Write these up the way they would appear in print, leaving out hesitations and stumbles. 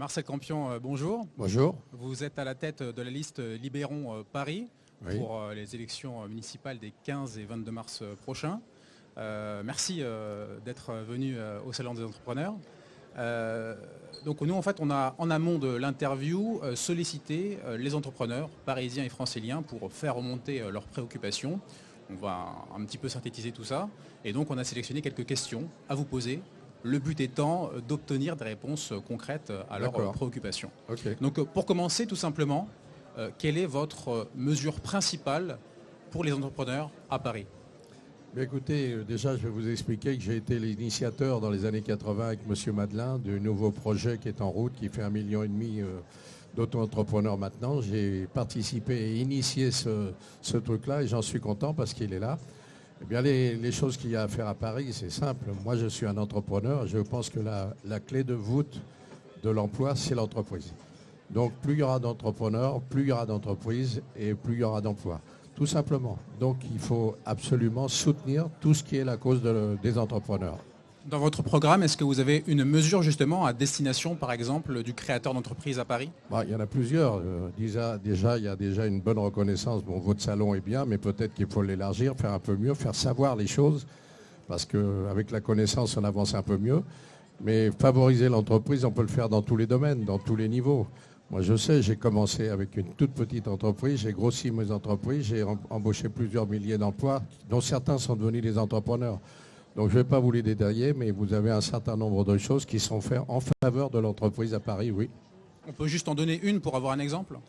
Marcel Campion, bonjour. Bonjour. Vous êtes à la tête de la liste Libérons Paris pour les élections municipales des 15 et 22 mars prochains. Merci d'être venu au Salon des entrepreneurs. Donc nous, en fait, on a en amont de l'interview sollicité les entrepreneurs parisiens et franciliens pour faire remonter leurs préoccupations. On va un petit peu synthétiser tout ça. Et donc on a sélectionné quelques questions à vous poser. Le but étant d'obtenir des réponses concrètes à leurs préoccupations. Okay. Donc pour commencer, tout simplement, quelle est votre mesure principale pour les entrepreneurs à Paris? Mais écoutez, déjà je vais vous expliquer que j'ai été l'initiateur dans les années 80 avec M. Madelin du nouveau projet qui est en route, qui fait 1,5 million d'auto-entrepreneurs maintenant. J'ai participé et initié ce truc-là et j'en suis content parce qu'il est là. Eh bien, les choses qu'il y a à faire à Paris, c'est simple. Moi, je suis un entrepreneur. Je pense que la clé de voûte de l'emploi, c'est l'entreprise. Donc, plus il y aura d'entrepreneurs, plus il y aura d'entreprises et plus il y aura d'emplois. Tout simplement. Donc, il faut absolument soutenir tout ce qui est la cause des entrepreneurs. Dans votre programme, est-ce que vous avez une mesure justement à destination, par exemple, du créateur d'entreprise à Paris? Il y en a plusieurs. Déjà, il y a déjà une bonne reconnaissance. Bon, votre salon est bien, mais peut-être qu'il faut l'élargir, faire un peu mieux, faire savoir les choses, parce qu'avec la connaissance, on avance un peu mieux. Mais favoriser l'entreprise, on peut le faire dans tous les domaines, dans tous les niveaux. Moi, je sais, j'ai commencé avec une toute petite entreprise, j'ai grossi mes entreprises, j'ai embauché plusieurs milliers d'emplois, dont certains sont devenus des entrepreneurs. Donc je ne vais pas vous les détailler, mais vous avez un certain nombre de choses qui sont faites en faveur de l'entreprise à Paris, oui. On peut juste en donner une pour avoir un exemple?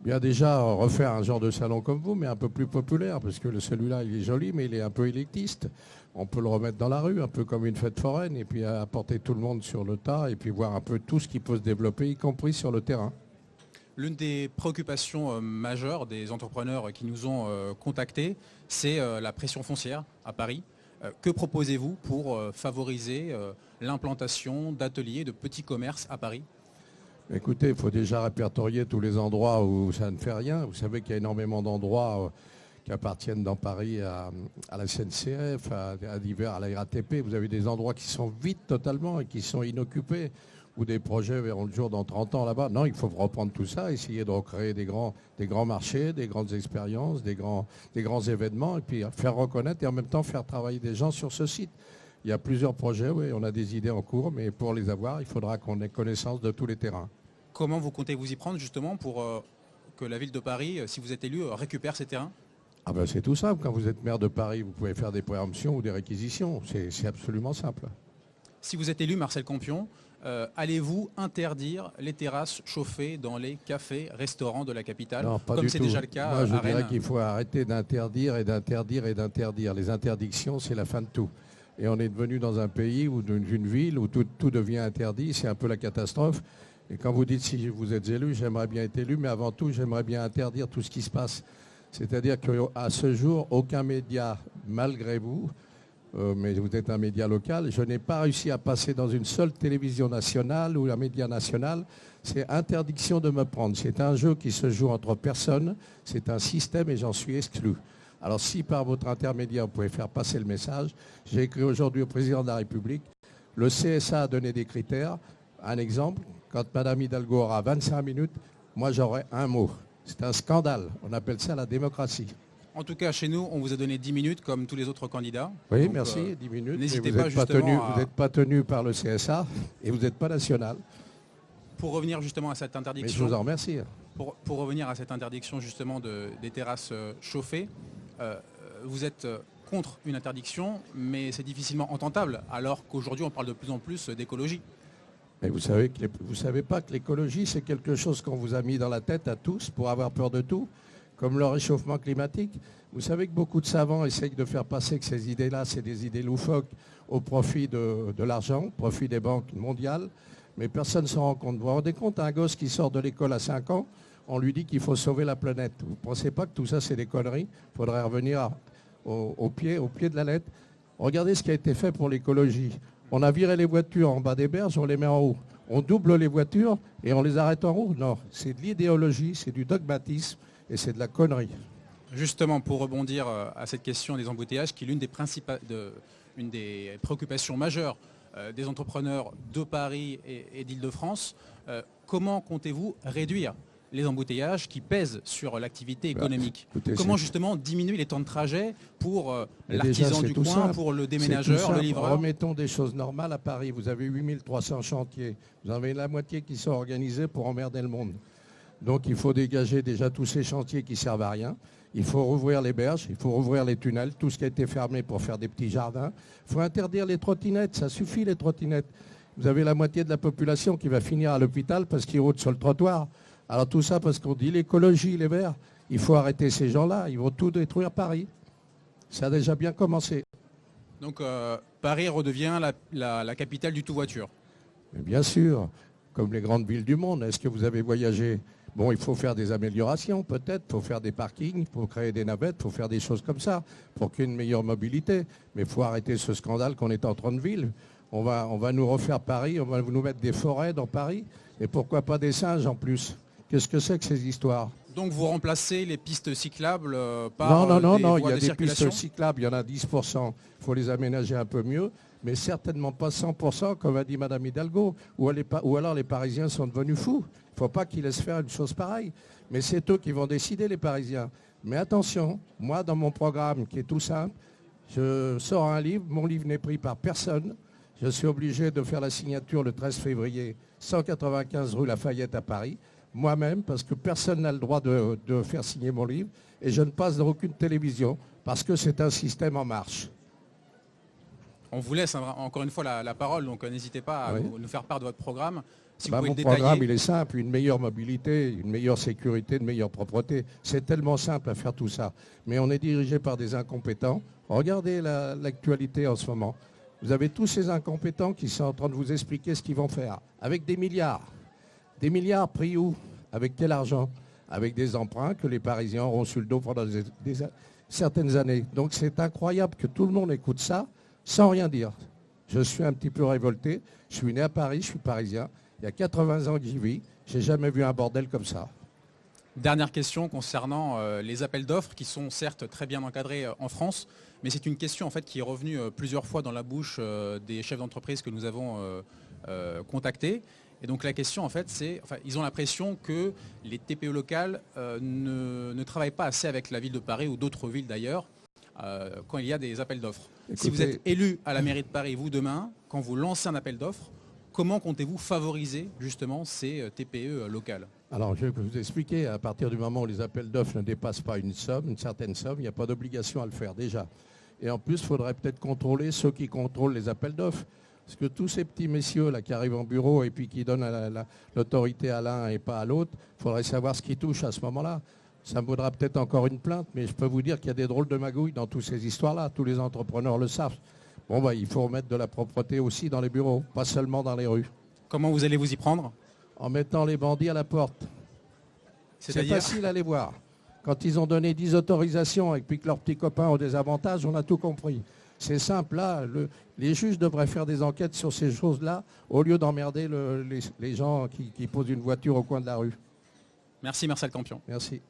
Bien déjà, refaire un genre de salon comme vous, mais un peu plus populaire, parce que celui-là, il est joli, mais il est un peu élitiste. On peut le remettre dans la rue, un peu comme une fête foraine, et puis apporter tout le monde sur le tas, et puis voir un peu tout ce qui peut se développer, y compris sur le terrain. L'une des préoccupations majeures des entrepreneurs qui nous ont contactés, c'est la pression foncière à Paris. Que proposez-vous pour favoriser l'implantation d'ateliers, de petits commerces à Paris? Écoutez, il faut déjà répertorier tous les endroits où ça ne fait rien. Vous savez qu'il y a énormément d'endroits qui appartiennent dans Paris à la SNCF, à la RATP. Vous avez des endroits qui sont vides totalement et qui sont inoccupés, ou des projets verront le jour dans 30 ans là-bas. Non, il faut reprendre tout ça, essayer de recréer des grands marchés, des grandes expériences, des grands événements, et puis faire reconnaître et en même temps faire travailler des gens sur ce site. Il y a plusieurs projets, oui, on a des idées en cours, mais pour les avoir, il faudra qu'on ait connaissance de tous les terrains. Comment vous comptez vous y prendre justement pour que la ville de Paris, si vous êtes élu, récupère ces terrains? C'est tout simple. Quand vous êtes maire de Paris, vous pouvez faire des préemptions ou des réquisitions. C'est absolument simple. Si vous êtes élu, Marcel Campion, allez-vous interdire les terrasses chauffées dans les cafés, restaurants de la capitale, comme c'est déjà le cas à Rennes? Moi, je dirais qu'il faut arrêter d'interdire et d'interdire et d'interdire. Les interdictions, c'est la fin de tout. Et on est devenu dans un pays ou dans une ville où tout devient interdit. C'est un peu la catastrophe. Et quand vous dites si vous êtes élu, j'aimerais bien être élu, mais avant tout, j'aimerais bien interdire tout ce qui se passe. C'est-à-dire qu'à ce jour, aucun média, malgré vous, mais vous êtes un média local, je n'ai pas réussi à passer dans une seule télévision nationale ou un média national. C'est interdiction de me prendre. C'est un jeu qui se joue entre personnes, c'est un système et j'en suis exclu. Alors si par votre intermédiaire, vous pouvez faire passer le message, j'ai écrit aujourd'hui au président de la République, le CSA a donné des critères. Un exemple, quand Mme Hidalgo aura 25 minutes, moi j'aurai un mot. C'est un scandale, on appelle ça la démocratie. En tout cas, chez nous, on vous a donné 10 minutes comme tous les autres candidats. Oui, donc, merci, 10 minutes. N'hésitez pas justement vous n'êtes pas tenu par le CSA et vous n'êtes pas national. Pour revenir justement à cette interdiction. Mais je vous en remercie. Pour revenir à cette interdiction justement des terrasses chauffées, vous êtes contre une interdiction, mais c'est difficilement entendable, alors qu'aujourd'hui on parle de plus en plus d'écologie. Mais vous savez pas que l'écologie, c'est quelque chose qu'on vous a mis dans la tête à tous pour avoir peur de tout, comme le réchauffement climatique. Vous savez que beaucoup de savants essayent de faire passer que ces idées-là, c'est des idées loufoques au profit de l'argent, au profit des banques mondiales, mais personne ne s'en rend compte. Vous vous rendez compte, un gosse qui sort de l'école à 5 ans, on lui dit qu'il faut sauver la planète. Vous ne pensez pas que tout ça, c'est des conneries? Il faudrait revenir au pied de la lettre. Regardez ce qui a été fait pour l'écologie. On a viré les voitures en bas des berges, on les met en haut. On double les voitures et on les arrête en haut. Non, c'est de l'idéologie, c'est du dogmatisme et c'est de la connerie. Justement, pour rebondir à cette question des embouteillages, qui est l'une des préoccupations majeures des entrepreneurs de Paris et d'Île-de-France. Comment comptez-vous réduire les embouteillages qui pèsent sur l'activité économique? Comment justement diminuer les temps de trajet pour l'artisan du coin, simple. Pour le déménageur, le livreur? Remettons des choses normales à Paris. Vous avez 8300 chantiers. Vous en avez la moitié qui sont organisés pour emmerder le monde. Donc il faut dégager déjà tous ces chantiers qui ne servent à rien. Il faut rouvrir les berges, il faut rouvrir les tunnels, tout ce qui a été fermé pour faire des petits jardins. Il faut interdire les trottinettes, ça suffit les trottinettes. Vous avez la moitié de la population qui va finir à l'hôpital parce qu'ils roulent sur le trottoir. Alors tout ça parce qu'on dit l'écologie, les verts, il faut arrêter ces gens-là, ils vont tout détruire Paris. Ça a déjà bien commencé. Donc Paris redevient la capitale du tout-voiture. Mais bien sûr, comme les grandes villes du monde. Est-ce que vous avez voyagé? Bon, il faut faire des améliorations peut-être, il faut faire des parkings, il faut créer des navettes, il faut faire des choses comme ça pour qu'il y ait une meilleure mobilité. Mais il faut arrêter ce scandale qu'on est en train de vivre. On va nous refaire Paris, on va nous mettre des forêts dans Paris et pourquoi pas des singes en plus. Qu'est-ce que c'est que ces histoires? Donc vous remplacez les pistes cyclables par non, des voies il y a de des circulation? pistes cyclables, il y en a 10%. Il faut les aménager un peu mieux, mais certainement pas 100% comme a dit Madame Hidalgo, ou alors les Parisiens sont devenus fous. Il ne faut pas qu'ils laissent faire une chose pareille. Mais c'est eux qui vont décider, les Parisiens. Mais attention, moi dans mon programme qui est tout simple, je sors un livre, mon livre n'est pris par personne. Je suis obligé de faire la signature le 13 février, 195 rue Lafayette à Paris. Moi-même, parce que personne n'a le droit de faire signer mon livre, et je ne passe dans aucune télévision, parce que c'est un système en marche. On vous laisse encore une fois la parole, donc n'hésitez pas à nous faire part de votre programme. Si vous pouvez mon le détailler. Programme, il est simple, une meilleure mobilité, une meilleure sécurité, une meilleure propreté. C'est tellement simple à faire tout ça. Mais on est dirigé par des incompétents. Regardez l'actualité en ce moment. Vous avez tous ces incompétents qui sont en train de vous expliquer ce qu'ils vont faire, avec des milliards. Des milliards pris où? Avec quel argent? Avec des emprunts que les Parisiens auront sur le dos pendant certaines années. Donc c'est incroyable que tout le monde écoute ça sans rien dire. Je suis un petit peu révolté. Je suis né à Paris, je suis parisien. Il y a 80 ans que j'y vis. Je n'ai jamais vu un bordel comme ça. Dernière question concernant les appels d'offres qui sont certes très bien encadrés en France, mais c'est une question en fait qui est revenue plusieurs fois dans la bouche des chefs d'entreprise que nous avons contactés. Et donc la question en fait c'est, ils ont l'impression que les TPE locales ne travaillent pas assez avec la ville de Paris ou d'autres villes d'ailleurs quand il y a des appels d'offres. Si vous êtes élu à la mairie de Paris, vous demain, quand vous lancez un appel d'offres, comment comptez-vous favoriser justement ces TPE locales? Alors je vais vous expliquer, à partir du moment où les appels d'offres ne dépassent pas une certaine somme, il n'y a pas d'obligation à le faire déjà. Et en plus, il faudrait peut-être contrôler ceux qui contrôlent les appels d'offres. Parce que tous ces petits messieurs là qui arrivent en bureau et puis qui donnent l'autorité à l'un et pas à l'autre, il faudrait savoir ce qui touche à ce moment-là. Ça me vaudra peut-être encore une plainte, mais je peux vous dire qu'il y a des drôles de magouilles dans toutes ces histoires-là. Tous les entrepreneurs le savent. Bon, il faut remettre de la propreté aussi dans les bureaux, pas seulement dans les rues. Comment vous allez vous y prendre? En mettant les bandits à la porte. C'est facile à les voir. Quand ils ont donné 10 autorisations et puis que leurs petits copains ont des avantages, on a tout compris. C'est simple, là, les juges devraient faire des enquêtes sur ces choses-là au lieu d'emmerder les gens qui posent une voiture au coin de la rue. Merci Marcel Campion. Merci.